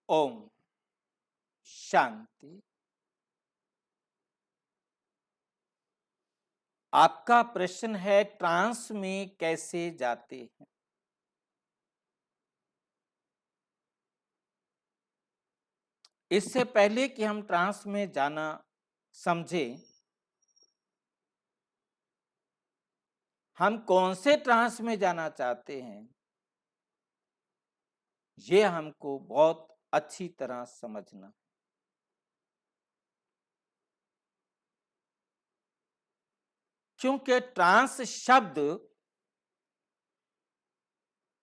ओम शांति। आपका प्रश्न है ट्रांस में कैसे जाते हैं। इससे पहले कि हम ट्रांस में जाना समझें, हम कौन से ट्रांस में जाना चाहते हैं, ये हमको बहुत अच्छी तरह समझना। क्योंकि ट्रांस शब्द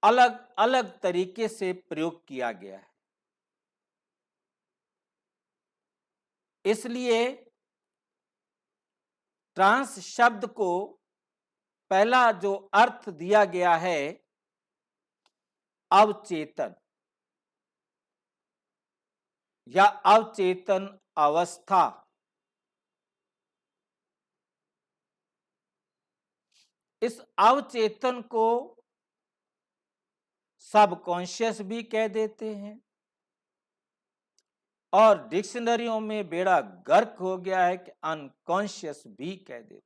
अलग अलग तरीके से प्रयोग किया गया है, इसलिए ट्रांस शब्द को पहला जो अर्थ दिया गया है अवचेतन या अवचेतन अवस्था। इस अवचेतन को सबकॉन्शियस भी कह देते हैं और डिक्शनरियों में बेड़ा गर्क हो गया है कि अनकॉन्शियस भी कह देते हैं।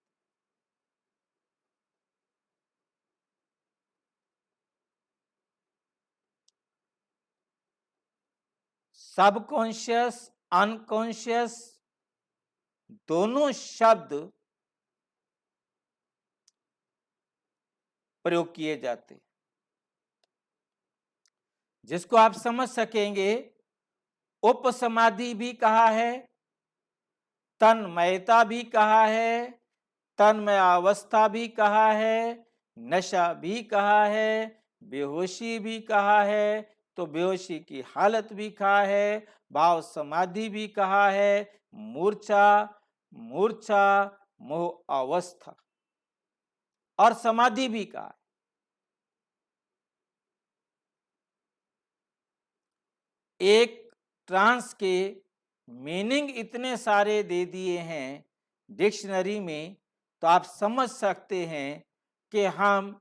सबकॉन्शियस अनकॉन्शियस दोनों शब्द प्रयोग किए जाते हैं, जिसको आप समझ सकेंगे। उपसमाधि भी कहा है, तन्मयता भी कहा है, तन्मयावस्था भी कहा है, नशा भी कहा है, बेहोशी भी कहा है, तो बेहोशी की हालत भी कहा है, भाव समाधि भी कहा है, मूर्छा मूर्छा मोह अवस्था और समाधि भी कहा है। एक ट्रांस के मीनिंग इतने सारे दे दिए हैं डिक्शनरी में, तो आप समझ सकते हैं कि हम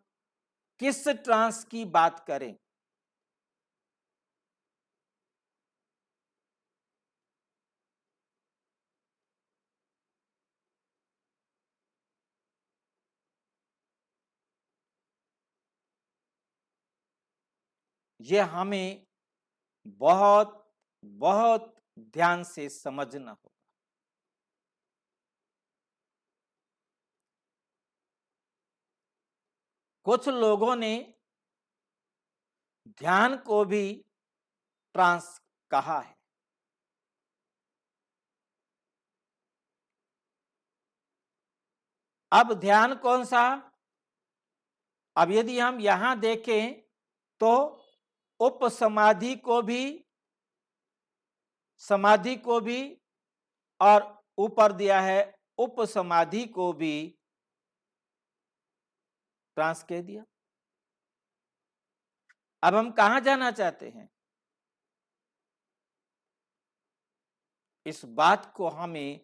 किस ट्रांस की बात करें। यह हमें बहुत बहुत ध्यान से समझना होगा। कुछ लोगों ने ध्यान को भी ट्रांस कहा है। अब ध्यान कौन सा? अब यदि हम यहां देखें तो उपसमाधि को भी, समाधि को भी और ऊपर दिया है उपसमाधि को भी ट्रांस कह दिया। अब हम कहां जाना चाहते हैं, इस बात को हमें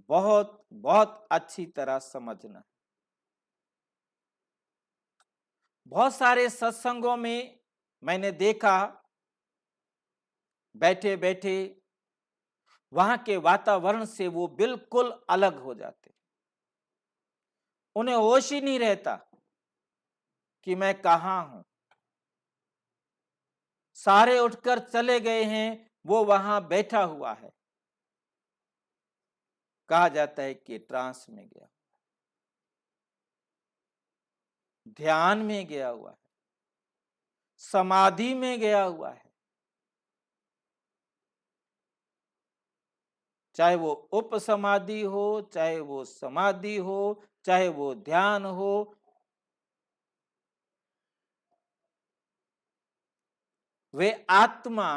बहुत बहुत अच्छी तरह समझना है। बहुत सारे सत्संगों में मैंने देखा, बैठे बैठे वहां के वातावरण से वो बिल्कुल अलग हो जाते, उन्हें होश ही नहीं रहता कि मैं कहां हूं। सारे उठकर चले गए हैं, वो वहां बैठा हुआ है। कहा जाता है कि ट्रांस में गया, ध्यान में गया हुआ है, समाधि में गया हुआ है। चाहे वो उपसमाधि हो, चाहे वो समाधि हो, चाहे वो ध्यान हो, वे आत्मा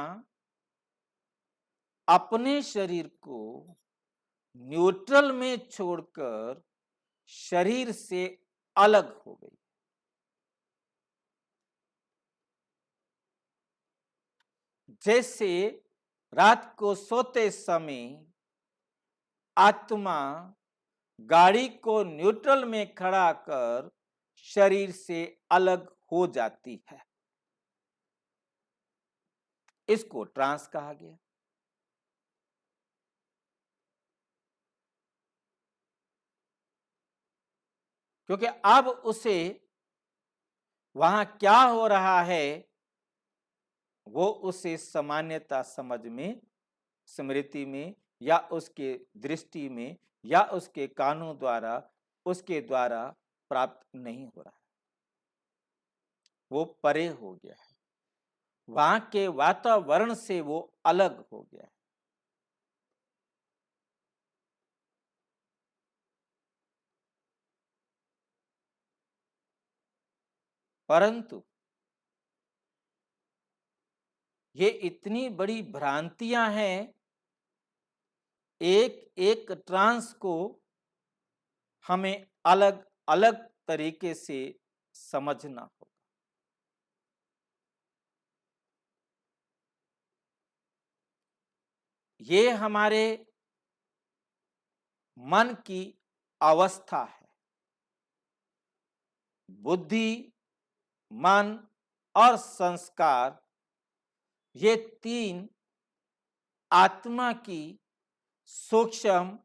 अपने शरीर को न्यूट्रल में छोड़कर शरीर से अलग हो गई। जैसे रात को सोते समय आत्मा गाड़ी को न्यूट्रल में खड़ा कर शरीर से अलग हो जाती है। इसको ट्रांस कहा गया। क्योंकि अब उसे वहां क्या हो रहा है वो उसे सामान्यता समझ में, स्मृति में, या उसके दृष्टि में, या उसके कानों द्वारा, उसके द्वारा प्राप्त नहीं हो रहा है। वो परे हो गया है, वहां के वातावरण से वो अलग हो गया है। परंतु ये इतनी बड़ी भ्रांतियां हैं, एक एक ट्रांस को हमें अलग अलग तरीके से समझना होगा। ये हमारे मन की अवस्था है। बुद्धि, मन और संस्कार, ये तीन आत्मा की सूक्ष्म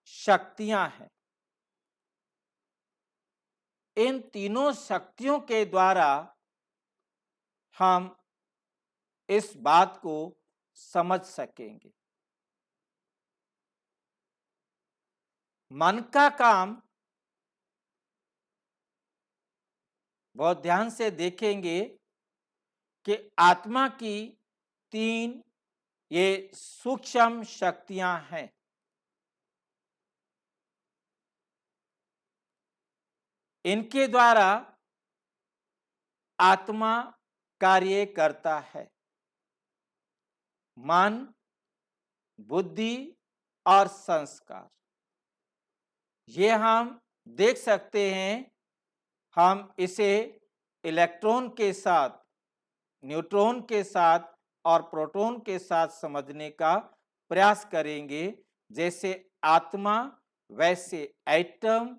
शक्तियां हैं। इन तीनों शक्तियों के द्वारा हम इस बात को समझ सकेंगे। मन का काम, बहुत ध्यान से देखेंगे कि आत्मा की तीन ये सूक्ष्म शक्तियां हैं। इनके द्वारा आत्मा कार्य करता है। मन, बुद्धि और संस्कार, ये हम देख सकते हैं। हम इसे इलेक्ट्रॉन के साथ, न्यूट्रॉन के साथ और प्रोटॉन के साथ समझने का प्रयास करेंगे। जैसे आत्मा, वैसे एटम।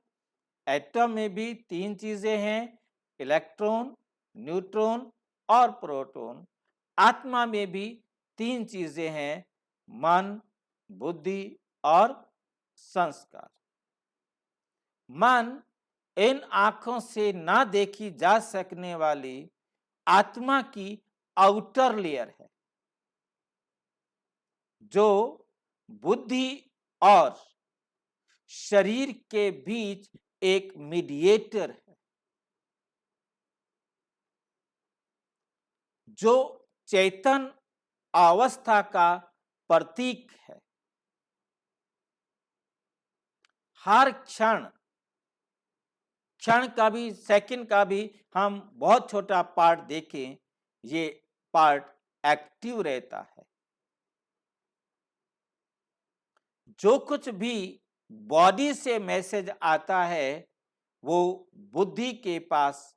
एटम में भी तीन चीजें हैं, इलेक्ट्रॉन, न्यूट्रॉन और प्रोटॉन। आत्मा में भी तीन चीजें हैं, मन, बुद्धि और संस्कार। मन इन आंखों से ना देखी जा सकने वाली आत्मा की आउटर लेयर है, जो बुद्धि और शरीर के बीच एक मीडिएटर है, जो चेतन अवस्था का प्रतीक है। हर क्षण, क्षण का भी, सेकंड का भी हम बहुत छोटा पार्ट देखें, ये पार्ट एक्टिव रहता है। जो कुछ भी बॉडी से मैसेज आता है वो बुद्धि के पास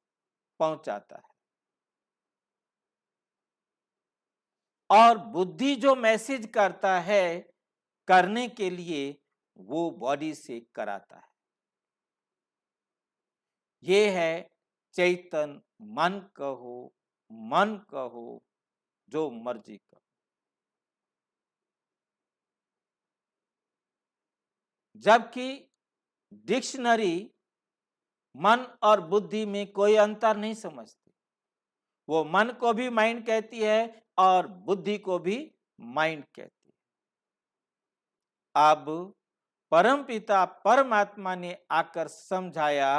पहुंचाता है, और बुद्धि जो मैसेज करता है करने के लिए वो बॉडी से कराता है। ये है चैतन, मन कहो, मन कहो, जो मर्जी कहो। जबकि डिक्शनरी मन और बुद्धि में कोई अंतर नहीं समझती। वो मन को भी माइंड कहती है और बुद्धि को भी माइंड कहती है। अब परमपिता परमात्मा ने आकर समझाया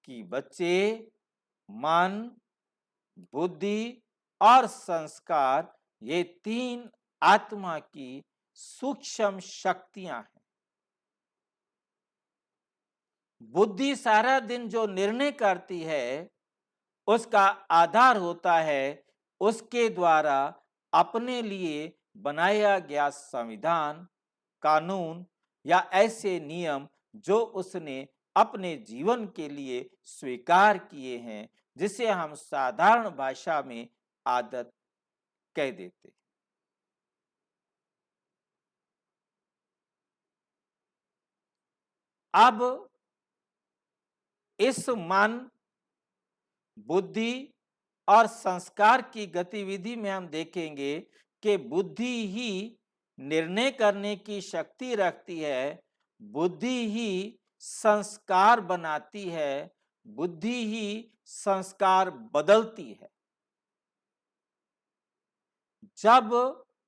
कि बच्चे, मन, बुद्धि और संस्कार, ये तीन आत्मा की सूक्ष्म शक्तियां हैं। बुद्धि सारा दिन जो निर्णय करती है उसका आधार होता है उसके द्वारा अपने लिए बनाया गया संविधान, कानून या ऐसे नियम जो उसने अपने जीवन के लिए स्वीकार किए हैं, जिसे हम साधारण भाषा में आदत कह देते हैं। अब इस मन, बुद्धि और संस्कार की गतिविधि में हम देखेंगे कि बुद्धि ही निर्णय करने की शक्ति रखती है, बुद्धि ही संस्कार बनाती है, बुद्धि ही संस्कार बदलती है। जब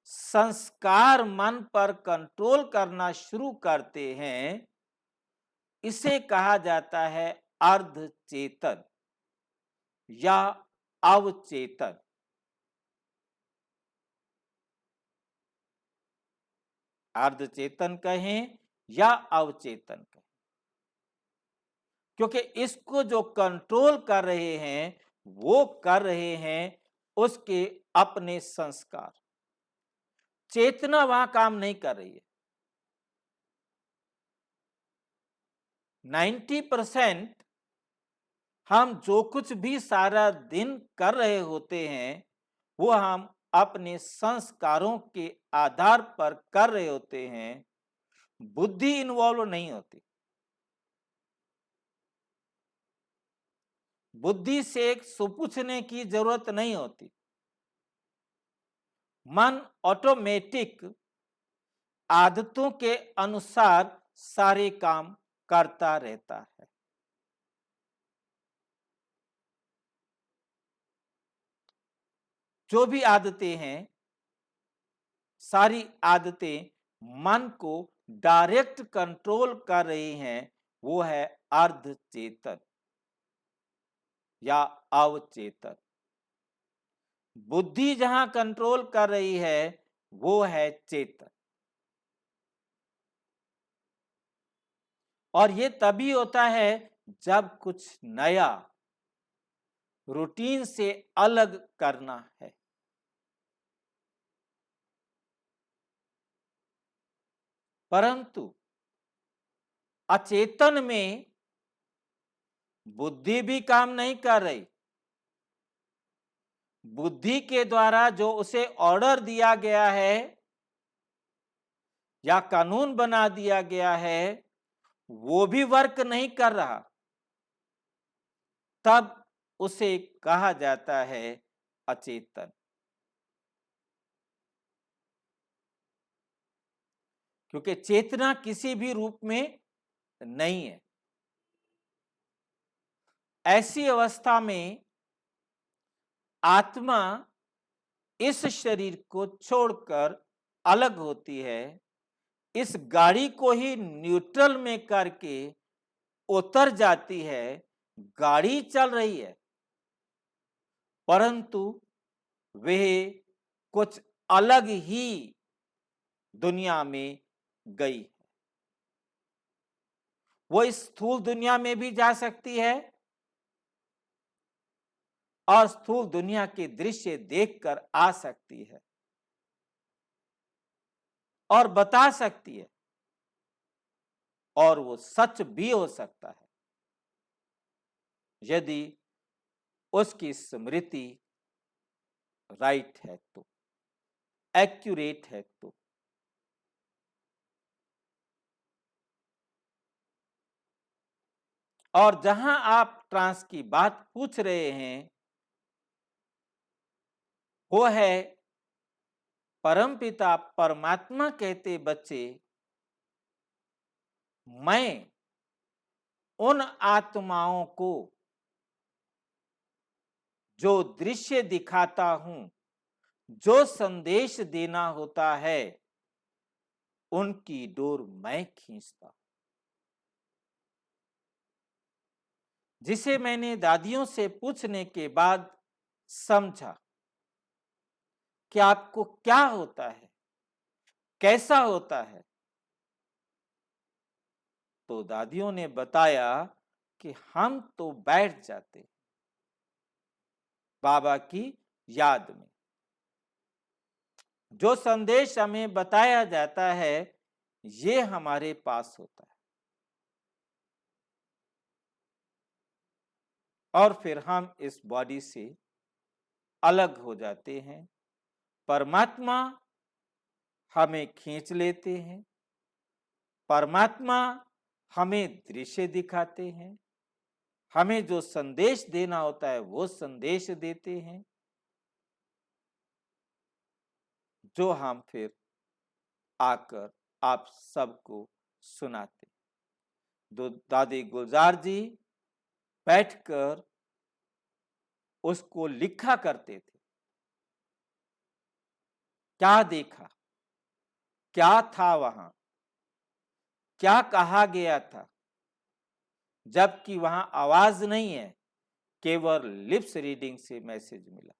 संस्कार मन पर कंट्रोल करना शुरू करते हैं, इसे कहा जाता है अर्ध चेतन या अवचेतन। अर्ध चेतन कहें या अवचेतन कहें, क्योंकि इसको जो कंट्रोल कर रहे हैं वो कर रहे हैं उसके अपने संस्कार। चेतना वहां काम नहीं कर रही है। 90% हम जो कुछ भी सारा दिन कर रहे होते हैं वो हम अपने संस्कारों के आधार पर कर रहे होते हैं, बुद्धि इन्वॉल्व नहीं होती। बुद्धि से पूछने की जरूरत नहीं होती। मन ऑटोमेटिक आदतों के अनुसार सारे काम करता रहता है। जो भी आदतें हैं, सारी आदतें मन को डायरेक्ट कंट्रोल कर रही हैं, वो है अर्ध चेतन या अवचेतन। बुद्धि जहां कंट्रोल कर रही है वो है चेतन। और ये तभी होता है जब कुछ नया रूटीन से अलग करना है। परंतु अचेतन में बुद्धि भी काम नहीं कर रही। बुद्धि के द्वारा जो उसे ऑर्डर दिया गया है या कानून बना दिया गया है वो भी वर्क नहीं कर रहा, तब उसे कहा जाता है अचेतन। क्योंकि चेतना किसी भी रूप में नहीं है। ऐसी अवस्था में आत्मा इस शरीर को छोड़कर अलग होती है, इस गाड़ी को ही न्यूट्रल में करके उतर जाती है। गाड़ी चल रही है परंतु वह कुछ अलग ही दुनिया में गई है। वो इस स्थूल दुनिया में भी जा सकती है और स्थूल दुनिया के दृश्य देखकर आ सकती है और बता सकती है, और वो सच भी हो सकता है यदि उसकी स्मृति राइट है तो, एक्यूरेट है तो। और जहां आप ट्रांस की बात पूछ रहे हैं वो है परमपिता परमात्मा कहते बच्चे, मैं उन आत्माओं को जो दृश्य दिखाता हूं, जो संदेश देना होता है, उनकी डोर मैं खींचता। जिसे मैंने दादियों से पूछने के बाद समझा कि आपको क्या होता है, कैसा होता है, तो दादियों ने बताया कि हम तो बैठ जाते बाबा की याद में। जो संदेश हमें बताया जाता है ये हमारे पास होता है और फिर हम इस बॉडी से अलग हो जाते हैं। परमात्मा हमें खींच लेते हैं, परमात्मा हमें दृश्य दिखाते हैं, हमें जो संदेश देना होता है वो संदेश देते हैं, जो हम फिर आकर आप सबको सुनाते। तो दादी गुलजार जी बैठकर उसको लिखा करते थे। क्या देखा, क्या था वहां, क्या कहा गया था, जबकि वहां आवाज नहीं है, केवल लिप्स रीडिंग से मैसेज मिला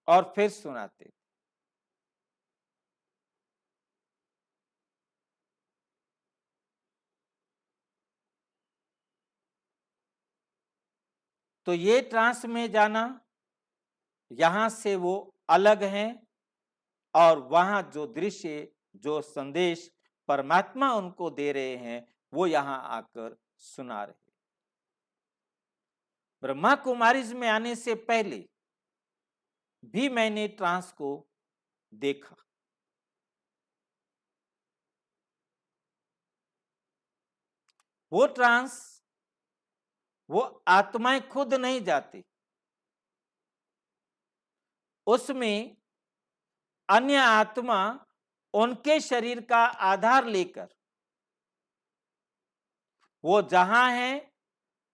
और फिर सुनाते। तो ये ट्रांस में जाना, यहां से वो अलग हैं और वहां जो दृश्य, जो संदेश परमात्मा उनको दे रहे हैं वो यहां आकर सुना रहे। ब्रह्मा कुमारीज में आने से पहले भी मैंने ट्रांस को देखा। वो ट्रांस, वो आत्माएं खुद नहीं जाती, उसमें अन्य आत्मा उनके शरीर का आधार लेकर वो जहां है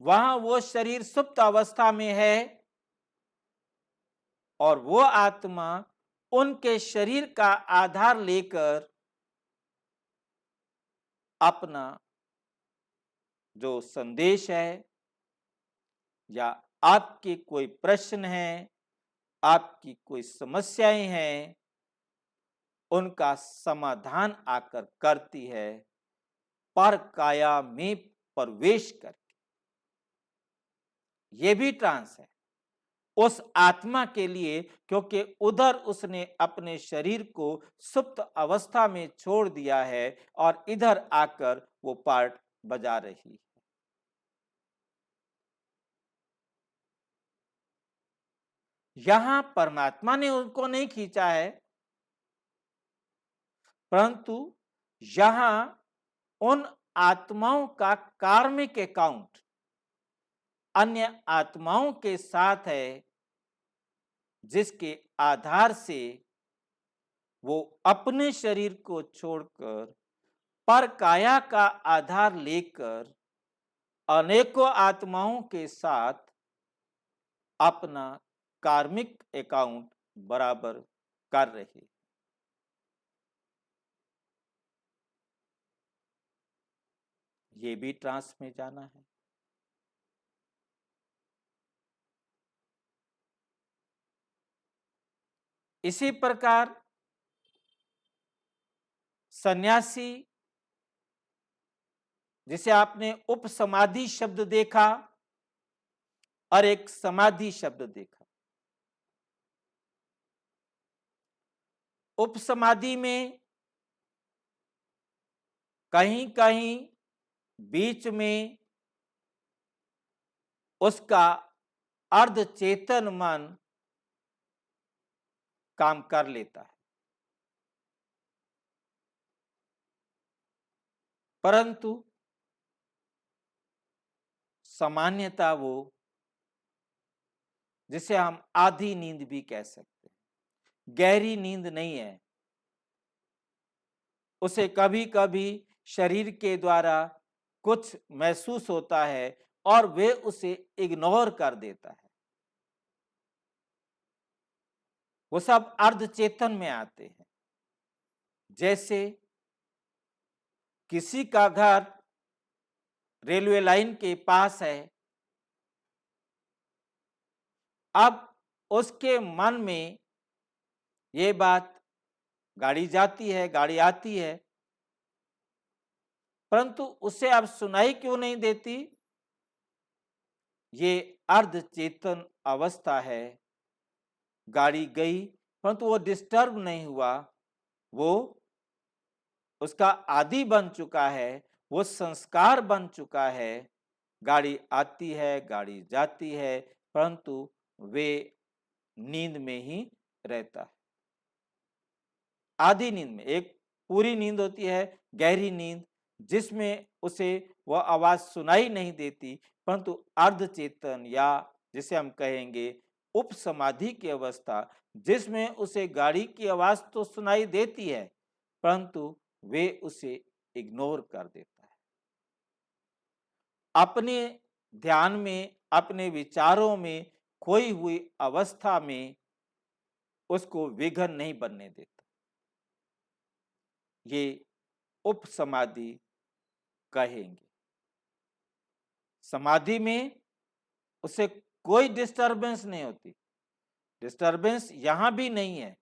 वहां वो शरीर सुप्त अवस्था में है और वो आत्मा उनके शरीर का आधार लेकर अपना जो संदेश है या आपके कोई प्रश्न है, आपकी कोई समस्याएं हैं, उनका समाधान आकर करती है पर काया में प्रवेश करके। ये भी ट्रांस है उस आत्मा के लिए, क्योंकि उधर उसने अपने शरीर को सुप्त अवस्था में छोड़ दिया है और इधर आकर वो पार्ट बजा रही है। यहां परमात्मा ने उनको नहीं खींचा है, परंतु यहां उन आत्माओं का कार्मिक अकाउंट अन्य आत्माओं के साथ है, जिसके आधार से वो अपने शरीर को छोड़कर पर काया का आधार लेकर अनेकों आत्माओं के साथ अपना कार्मिक अकाउंट बराबर कर रहे। ये भी ट्रांस में जाना है। इसी प्रकार सन्यासी, जिसे आपने उपसमाधि शब्द देखा और एक समाधि शब्द देखा। उपसमाधि में कहीं कहीं बीच में उसका अर्ध चेतन मन काम कर लेता है, परंतु सामान्यता वो, जिसे हम आधी नींद भी कह सकते हैं, गहरी नींद नहीं है। उसे कभी कभी शरीर के द्वारा कुछ महसूस होता है और वे उसे इग्नोर कर देता है। वो सब अर्ध चेतन में आते हैं। जैसे किसी का घर रेलवे लाइन के पास है, अब उसके मन में ये बात, गाड़ी जाती है, गाड़ी आती है, परंतु उसे अब सुनाई क्यों नहीं देती? ये अर्ध चेतन अवस्था है। गाड़ी गई परंतु वो डिस्टर्ब नहीं हुआ, वो उसका आदि बन चुका है, वो संस्कार बन चुका है। गाड़ी आती है, गाड़ी जाती है, परंतु वे नींद में ही रहता है। आधी नींद में, एक पूरी नींद होती है, गहरी नींद, जिसमें उसे वह आवाज सुनाई नहीं देती, परंतु अर्ध चेतन या जिसे हम कहेंगे उप समाधि की अवस्था, जिसमें उसे गाड़ी की आवाज तो सुनाई देती है, परंतु वे उसे इग्नोर कर देता है। अपने ध्यान में, अपने विचारों में खोई हुई अवस्था में उसको विघन नहीं बनने देता। ये उप समाधि कहेंगे। समाधि में उसे कोई डिस्टरबेंस नहीं होती। डिस्टरबेंस यहां भी नहीं है,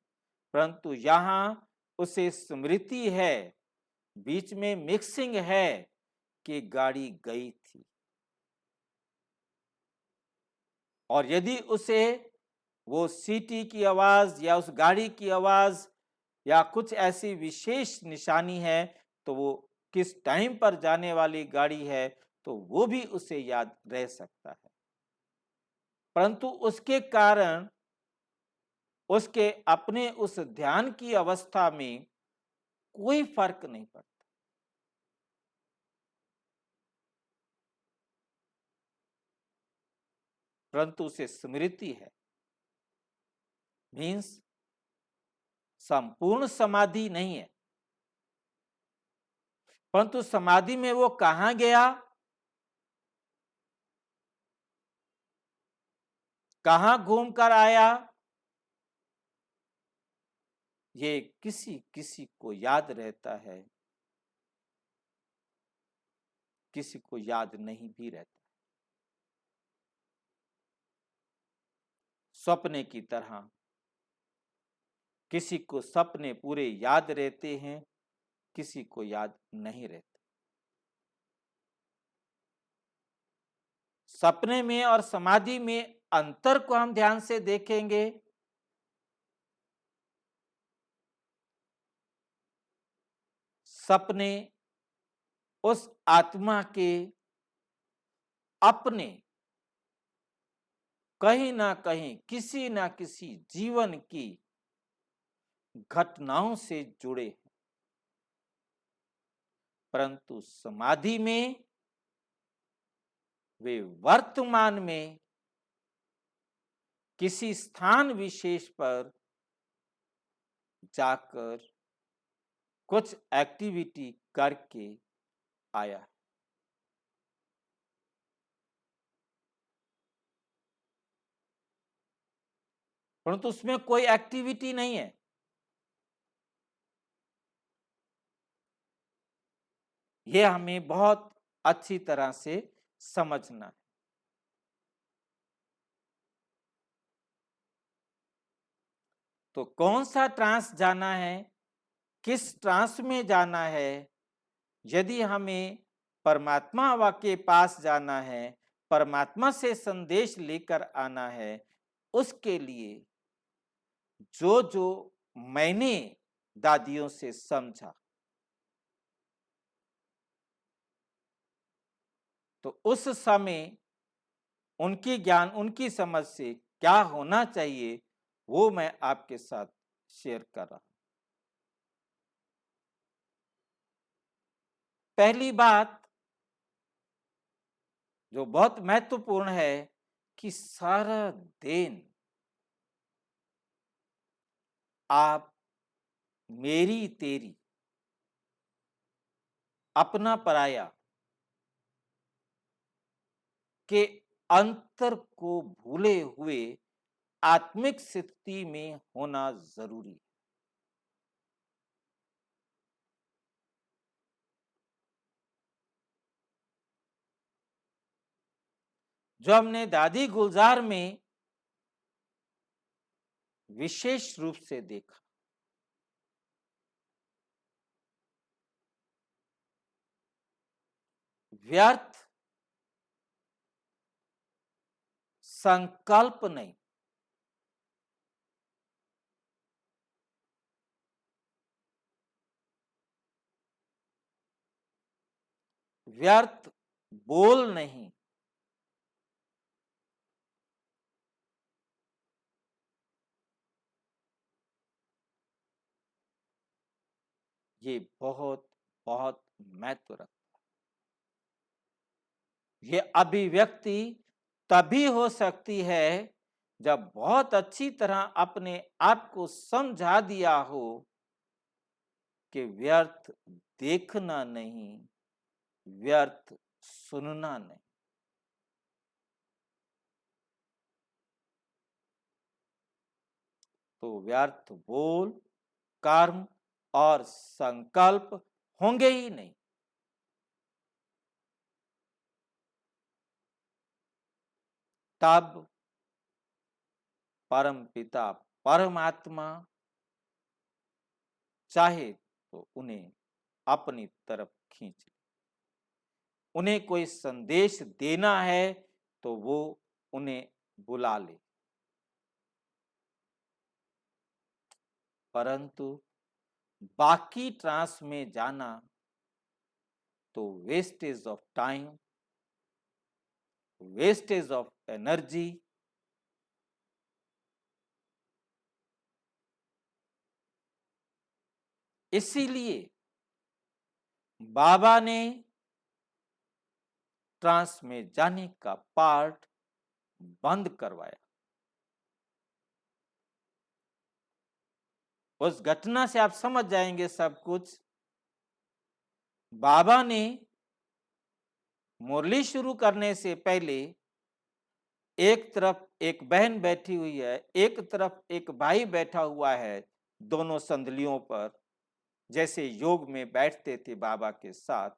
परंतु यहां उसे स्मृति है, बीच में मिक्सिंग है कि गाड़ी गई थी। और यदि उसे वो सीटी की आवाज या उस गाड़ी की आवाज या कुछ ऐसी विशेष निशानी है, तो वो किस टाइम पर जाने वाली गाड़ी है, तो वो भी उसे याद रह सकता है। परंतु उसके कारण उसके अपने उस ध्यान की अवस्था में कोई फर्क नहीं पड़ता। परंतु उसे स्मृति है, मीन्स संपूर्ण समाधि नहीं है, परंतु समाधि में वो कहां गया, कहां घूम कर आया, ये किसी किसी को याद रहता है, किसी को याद नहीं भी रहता। सपने की तरह किसी को सपने पूरे याद रहते हैं, किसी को याद नहीं रहते। सपने में और समाधि में अंतर को हम ध्यान से देखेंगे। सपने उस आत्मा के अपने कहीं ना कहीं किसी ना किसी जीवन की घटनाओं से जुड़े हैं, परंतु समाधि में वे वर्तमान में किसी स्थान विशेष पर जाकर कुछ एक्टिविटी करके आया है। परंतु उसमें कोई एक्टिविटी नहीं है। यह हमें बहुत अच्छी तरह से समझना है। तो कौन सा ट्रांस जाना है, किस ट्रांस में जाना है, यदि हमें परमात्मा के पास जाना है, परमात्मा से संदेश लेकर आना है, उसके लिए जो जो मैंने दादियों से समझा, तो उस समय उनकी ज्ञान, उनकी समझ से क्या होना चाहिए, वो मैं आपके साथ शेयर कर रहा हूं। पहली बात जो बहुत महत्वपूर्ण है कि सारा दिन आप मेरी तेरी, अपना पराया के अंतर को भूले हुए आत्मिक स्थिति में होना जरूरी है। जो हमने दादी गुलजार में विशेष रूप से देखा, व्यर्थ संकल्प नहीं, व्यर्थ बोल नहीं, ये बहुत बहुत महत्व रखता है। ये अभिव्यक्ति तभी हो सकती है जब बहुत अच्छी तरह अपने आप को समझा दिया हो कि व्यर्थ देखना नहीं, व्यर्थ सुनना नहीं। तो व्यर्थ बोल, कर्म और संकल्प होंगे ही नहीं। तब परम पिता परमात्मा चाहे तो उन्हें अपनी तरफ खींच ले। उन्हें कोई संदेश देना है तो वो उन्हें बुला ले। परंतु बाकी ट्रांस में जाना तो wastage of time, wastage of energy, इसीलिए बाबा ने ट्रांस में जाने का पार्ट बंद करवाया। उस घटना से आप समझ जाएंगे सब कुछ। बाबा ने मुरली शुरू करने से पहले एक तरफ एक बहन बैठी हुई है, एक तरफ एक भाई बैठा हुआ है, दोनों संदलियों पर, जैसे योग में बैठते थे बाबा के साथ।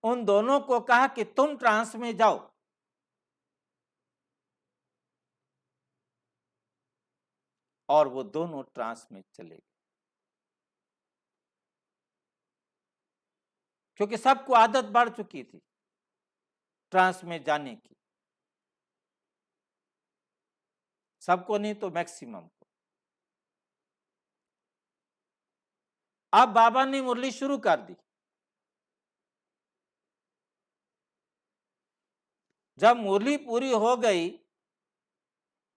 उन दोनों को कहा कि तुम ट्रांस में जाओ। और वो दोनों ट्रांस में चले गए, क्योंकि सबको आदत बढ़ चुकी थी ट्रांस में जाने की। सबको नहीं तो मैक्सिमम को। अब बाबा ने मुरली शुरू कर दी। जब मुरली पूरी हो गई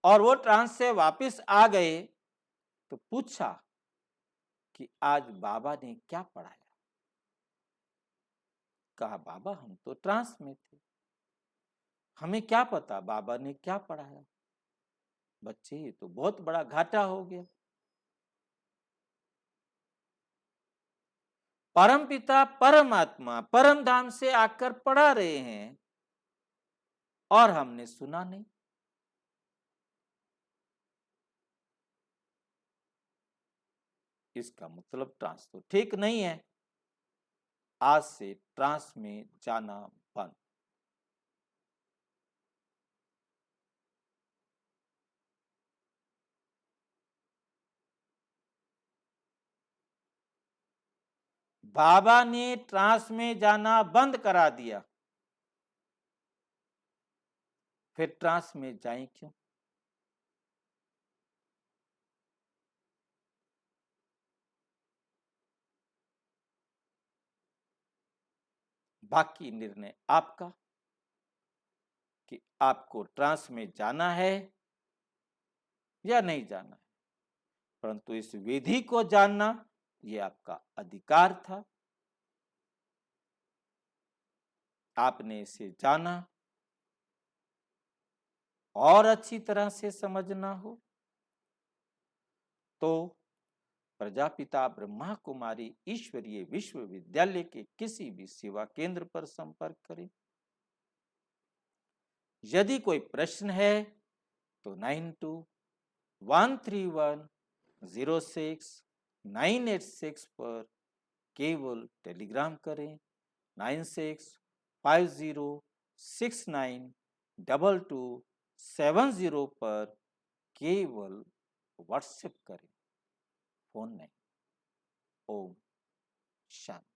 और वो ट्रांस से वापस आ गए तो पूछा कि आज बाबा ने क्या पढ़ाया। कहा बाबा हम तो ट्रांस में थे, हमें क्या पता बाबा ने क्या पढ़ाया। बच्चे ये तो बहुत बड़ा घाटा हो गया। परम पिता परमात्मा परम धाम से आकर पढ़ा रहे हैं और हमने सुना नहीं। इसका मतलब ट्रांस तो ठीक नहीं है। आज से ट्रांस में जाना बंद। बाबा ने ट्रांस में जाना बंद करा दिया, फिर ट्रांस में जाएं क्यों? बाकी निर्णय आपका कि आपको ट्रांस में जाना है या नहीं जाना है। परंतु इस विधि को जानना ये आपका अधिकार था। आपने इसे जाना। और अच्छी तरह से समझना हो तो प्रजापिता ब्रह्मा कुमारी ईश्वरीय विश्वविद्यालय के किसी भी सेवा केंद्र पर संपर्क करें। यदि कोई प्रश्न है तो 9213106986 पर केवल टेलीग्राम करें। 9650692270 पर केवल व्हाट्सएप करें, फोन नहीं। ओम शांति।